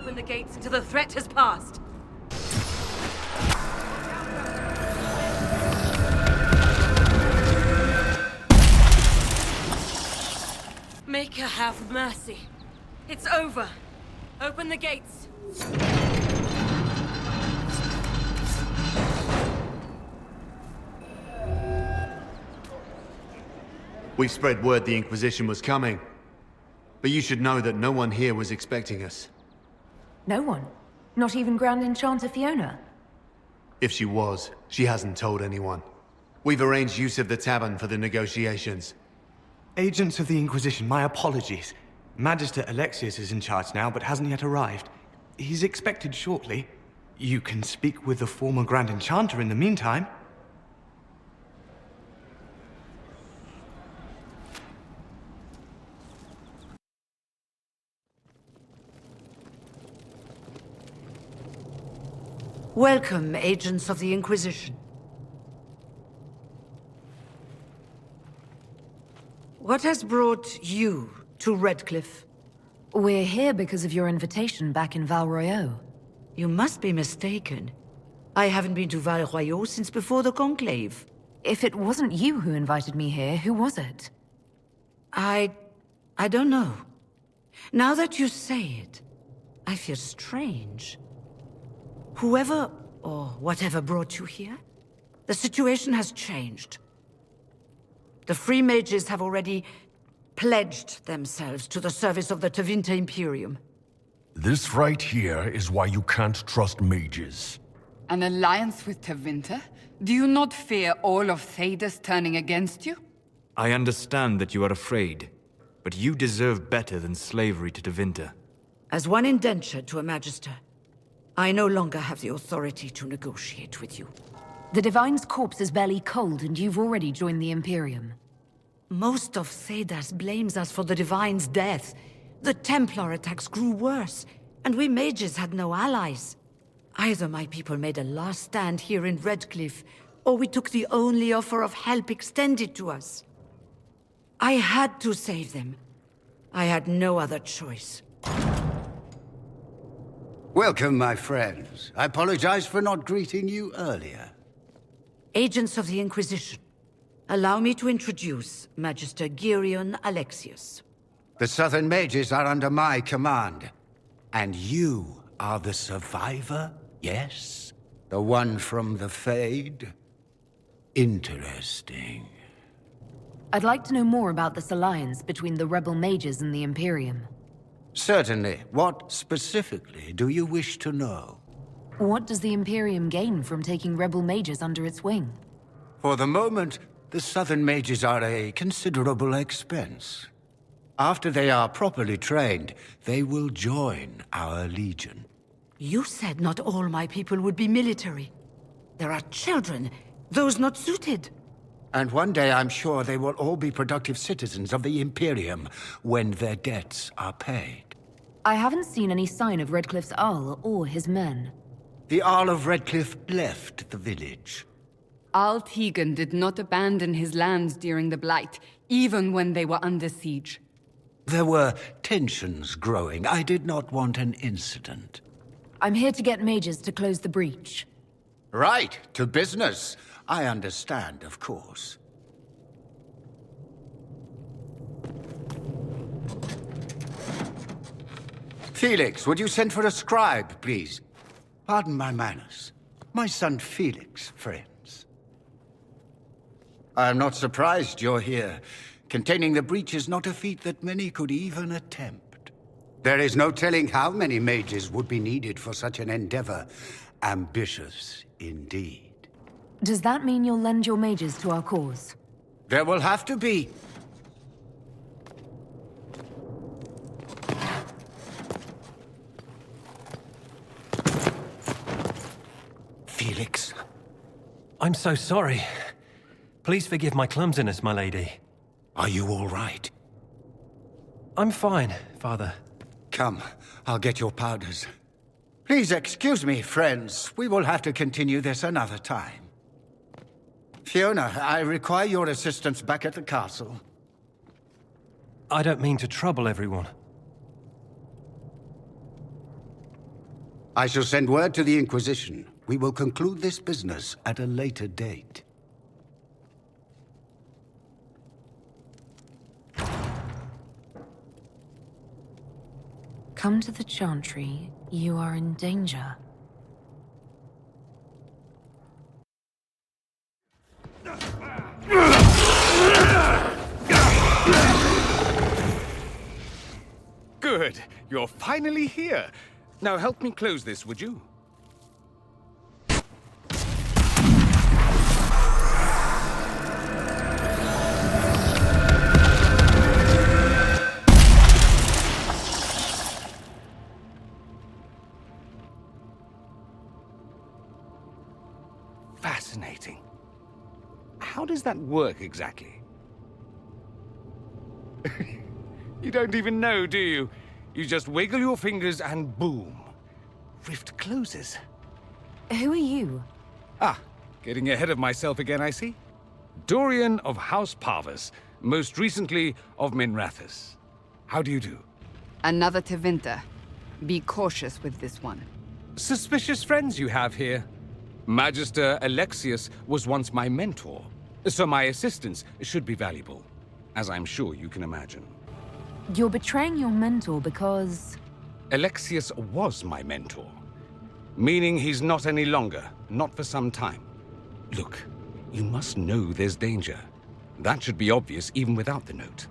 Open the gates until the threat has passed. Maker have mercy. It's over. Open the gates. We spread word the Inquisition was coming. But you should know that no one here was expecting us. No one? Not even Grand Enchanter Fiona? If she was, she hasn't told anyone. We've arranged use of the tavern for the negotiations. Agents of the Inquisition, my apologies. Magister Alexius is in charge now, but hasn't yet arrived. He's expected shortly. You can speak with the former Grand Enchanter in the meantime. Welcome, agents of the Inquisition. What has brought you to Redcliffe? We're here because of your invitation back in Val Royeaux. You must be mistaken. I haven't been to Val Royeaux since before the Conclave. If it wasn't you who invited me here, who was it? I don't know. Now that you say it, I feel strange. Whoever or whatever brought you here, the situation has changed. The Free Mages have already pledged themselves to the service of the Tevinter Imperium. This right here is why you can't trust mages. An alliance with Tevinter? Do you not fear all of Thedas turning against you? I understand that you are afraid, but you deserve better than slavery to Tevinter. As one indentured to a Magister, I no longer have the authority to negotiate with you. The Divine's corpse is barely cold, and you've already joined the Imperium. Most of Thedas blames us for the Divine's death. The Templar attacks grew worse, and we mages had no allies. Either my people made a last stand here in Redcliffe, or we took the only offer of help extended to us. I had to save them. I had no other choice. Welcome, my friends. I apologize for not greeting you earlier. Agents of the Inquisition, allow me to introduce Magister Geirion Alexius. The Southern Mages are under my command. And you are the survivor, yes? The one from the Fade? Interesting. I'd like to know more about this alliance between the rebel mages and the Imperium. Certainly. What specifically do you wish to know? What does the Imperium gain from taking rebel mages under its wing? For the moment, the Southern Mages are a considerable expense. After they are properly trained, they will join our Legion. You said not all my people would be military. There are children, those not suited. And one day I'm sure they will all be productive citizens of the Imperium when their debts are paid. I haven't seen any sign of Redcliffe's Arl or his men. The Arl of Redcliffe left the village. Arl Tegan did not abandon his lands during the Blight, even when they were under siege. There were tensions growing. I did not want an incident. I'm here to get mages to close the breach. Right, to business. I understand, of course. Felix, would you send for a scribe, please? Pardon my manners. My son Felix, friends. I am not surprised you're here. Containing the breach is not a feat that many could even attempt. There is no telling how many mages would be needed for such an endeavor. Ambitious, indeed. Does that mean you'll lend your mages to our cause? There will have to be. Felix. I'm so sorry. Please forgive my clumsiness, my lady. Are you all right? I'm fine, Father. Come, I'll get your powders. Please excuse me, friends. We will have to continue this another time. Fiona, I require your assistance back at the castle. I don't mean to trouble everyone. I shall send word to the Inquisition. We will conclude this business at a later date. Come to the Chantry. You are in danger. Good. You're finally here. Now help me close this, would you? Fascinating. How does that work exactly? You don't even know, do you? You just wiggle your fingers and boom. Rift closes. Who are you? Ah, getting ahead of myself again, I see. Dorian of House Parvus, most recently of Minrathous. How do you do? Another Tevinter. Be cautious with this one. Suspicious friends you have here. Magister Alexius was once my mentor, so my assistance should be valuable, as I'm sure you can imagine. You're betraying your mentor because... Alexius was my mentor, meaning he's not any longer, not for some time. Look, you must know there's danger. That should be obvious even without the note.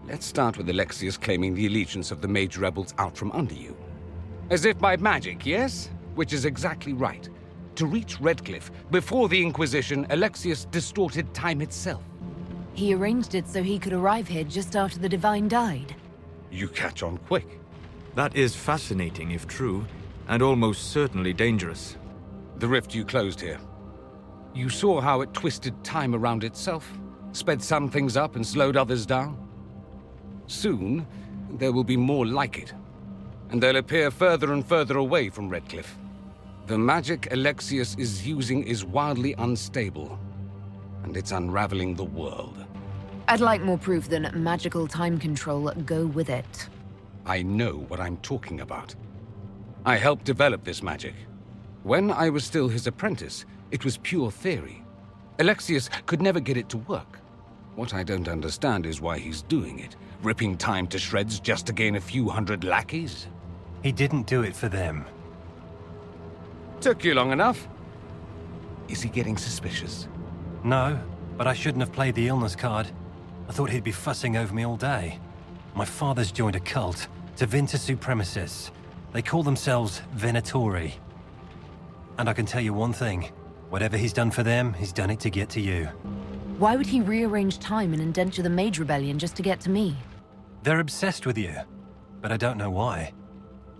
Let's start with Alexius claiming the allegiance of the mage rebels out from under you. As if by magic, yes? Which is exactly right. To reach Redcliffe, before the Inquisition, Alexius distorted time itself. He arranged it so he could arrive here just after the Divine died. You catch on quick. That is fascinating if true, and almost certainly dangerous. The rift you closed here. You saw how it twisted time around itself, sped some things up and slowed others down. Soon, there will be more like it, and they'll appear further and further away from Redcliffe. The magic Alexius is using is wildly unstable, and it's unraveling the world. I'd like more proof than magical time control go with it. I know what I'm talking about. I helped develop this magic. When I was still his apprentice, it was pure theory. Alexius could never get it to work. What I don't understand is why he's doing it, ripping time to shreds just to gain a few hundred lackeys. He didn't do it for them. Took you long enough. Is he getting suspicious? No, but I shouldn't have played the illness card. I thought he'd be fussing over me all day. My father's joined a cult, Tevinter Supremacists. They call themselves Venatori. And I can tell you one thing. Whatever he's done for them, he's done it to get to you. Why would he rearrange time and indenture the Mage Rebellion just to get to me? They're obsessed with you, but I don't know why.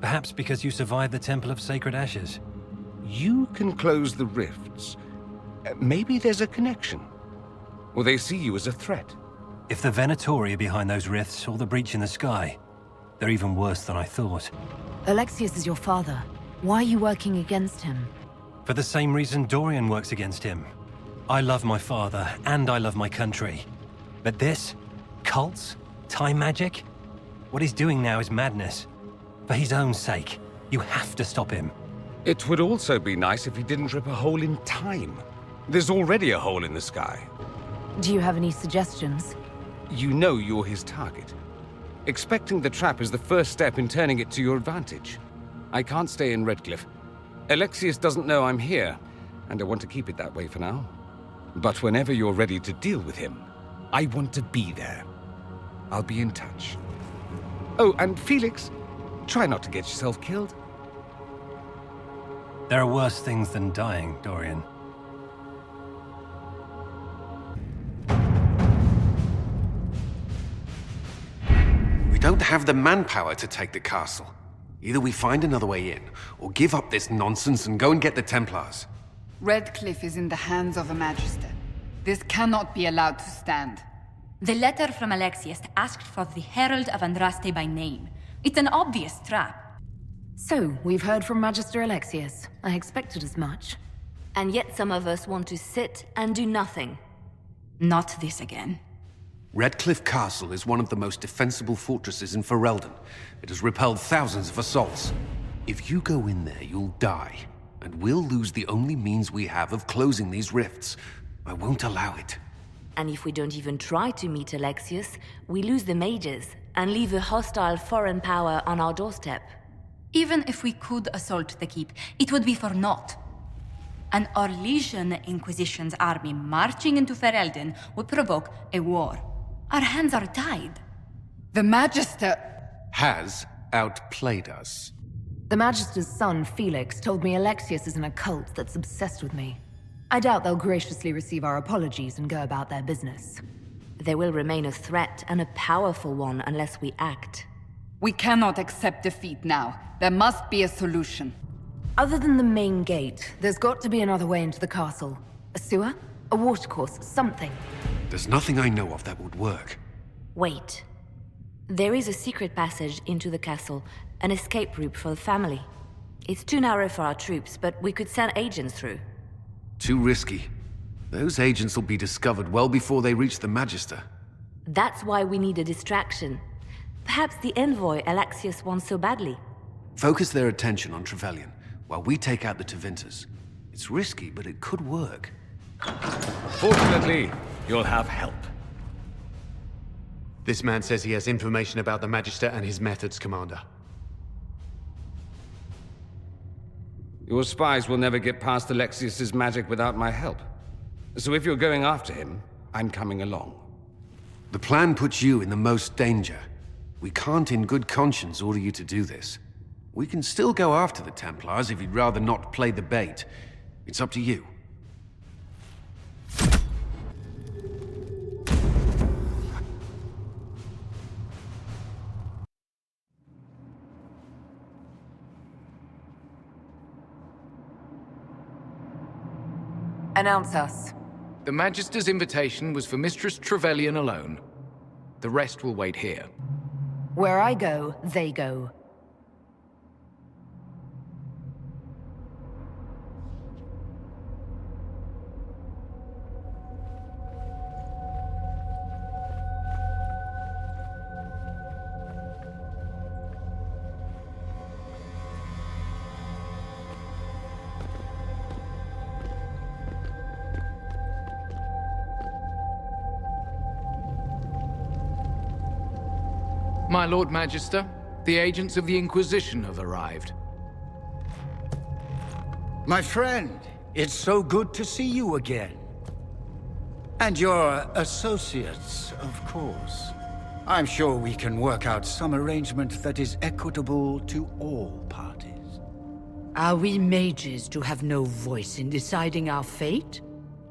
Perhaps because you survived the Temple of Sacred Ashes. You can close the rifts. Maybe there's a connection. Or they see you as a threat. If the Venatori are behind those rifts or the breach in the sky, they're even worse than I thought. Alexius is your father. Why are you working against him? For the same reason Dorian works against him. I love my father, and I love my country. But this? Cults? Time magic? What he's doing now is madness. For his own sake, you have to stop him. It would also be nice if he didn't rip a hole in time. There's already a hole in the sky. Do you have any suggestions? You know you're his target. Expecting the trap is the first step in turning it to your advantage. I can't stay in Redcliffe. Alexius doesn't know I'm here, and I want to keep it that way for now. But whenever you're ready to deal with him, I want to be there. I'll be in touch. Oh, and Felix, try not to get yourself killed. There are worse things than dying, Dorian. We don't have the manpower to take the castle. Either we find another way in, or give up this nonsense and go and get the Templars. Redcliffe is in the hands of a Magister. This cannot be allowed to stand. The letter from Alexius asked for the Herald of Andraste by name. It's an obvious trap. So, we've heard from Magister Alexius. I expected as much. And yet some of us want to sit and do nothing. Not this again. Redcliffe Castle is one of the most defensible fortresses in Ferelden. It has repelled thousands of assaults. If you go in there, you'll die. And we'll lose the only means we have of closing these rifts. I won't allow it. And if we don't even try to meet Alexius, we lose the mages and leave a hostile foreign power on our doorstep. Even if we could assault the keep, it would be for naught. An Orlesian Inquisition's army marching into Ferelden would provoke a war. Our hands are tied. The Magister has outplayed us. The Magister's son, Felix, told me Alexius is in a cult that's obsessed with me. I doubt they'll graciously receive our apologies and go about their business. They will remain a threat, and a powerful one, unless we act. We cannot accept defeat now. There must be a solution. Other than the main gate, there's got to be another way into the castle. A sewer? A watercourse? Something. There's nothing I know of that would work. Wait. There is a secret passage into the castle, an escape route for the family. It's too narrow for our troops, but we could send agents through. Too risky. Those agents will be discovered well before they reach the Magister. That's why we need a distraction. Perhaps the envoy Alexius wants so badly. Focus their attention on Trevelyan, while we take out the Tevinter. It's risky, but it could work. Fortunately, you'll have help. This man says he has information about the Magister and his methods, Commander. Your spies will never get past Alexius's magic without my help. So if you're going after him, I'm coming along. The plan puts you in the most danger. We can't in good conscience order you to do this. We can still go after the Templars if you'd rather not play the bait. It's up to you. Announce us. The Magister's invitation was for Mistress Trevelyan alone. The rest will wait here. Where I go, they go. My Lord Magister, the agents of the Inquisition have arrived. My friend, it's so good to see you again. And your associates, of course. I'm sure we can work out some arrangement that is equitable to all parties. Are we mages to have no voice in deciding our fate?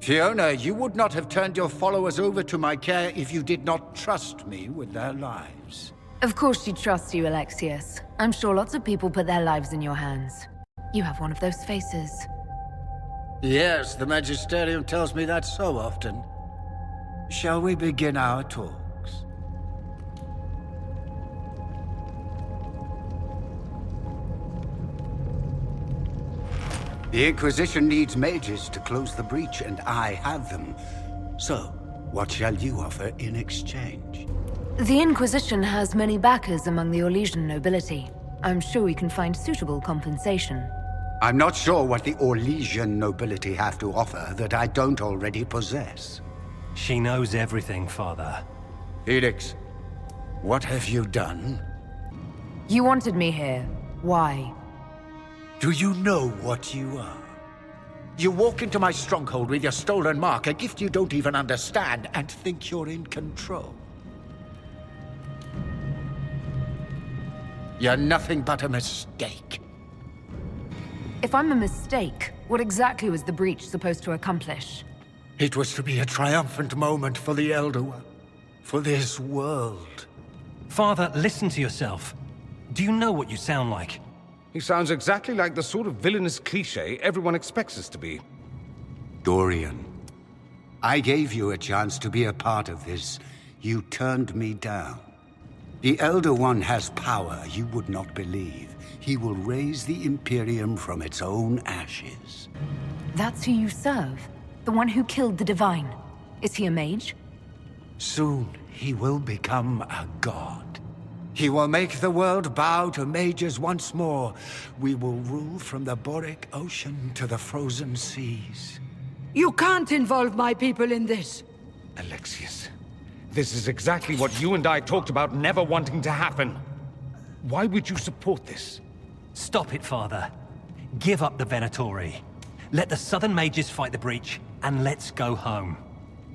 Fiona, you would not have turned your followers over to my care if you did not trust me with their lives. Of course she trusts you, Alexius. I'm sure lots of people put their lives in your hands. You have one of those faces. Yes, the Magisterium tells me that so often. Shall we begin our talks? The Inquisition needs mages to close the breach, and I have them. So, what shall you offer in exchange? The Inquisition has many backers among the Orlesian nobility. I'm sure we can find suitable compensation. I'm not sure what the Orlesian nobility have to offer that I don't already possess. She knows everything, Father. Felix, what have you done? You wanted me here. Why? Do you know what you are? You walk into my stronghold with your stolen mark, a gift you don't even understand, and think you're in control. You're nothing but a mistake. If I'm a mistake, what exactly was the breach supposed to accomplish? It was to be a triumphant moment for the Elder One. For this world. Father, listen to yourself. Do you know what you sound like? He sounds exactly like the sort of villainous cliché everyone expects us to be. Dorian, I gave you a chance to be a part of this. You turned me down. The Elder One has power you would not believe. He will raise the Imperium from its own ashes. That's who you serve? The one who killed the Divine? Is he a mage? Soon, he will become a god. He will make the world bow to mages once more. We will rule from the Boric Ocean to the frozen seas. You can't involve my people in this. Alexius, this is exactly what you and I talked about never wanting to happen. Why would you support this? Stop it, Father. Give up the Venatori. Let the Southern Mages fight the breach, and let's go home.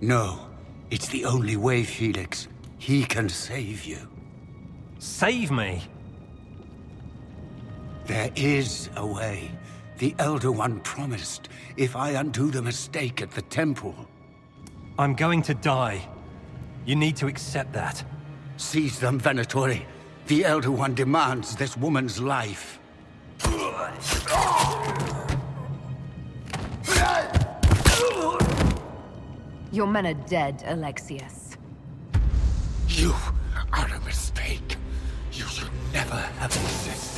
No. It's the only way, Felix. He can save you. Save me? There is a way. The Elder One promised, if I undo the mistake at the temple. I'm going to die. You need to accept that. Seize them, Venatori. The Elder One demands this woman's life. Your men are dead, Alexius. You are a mistake. You should never have existed.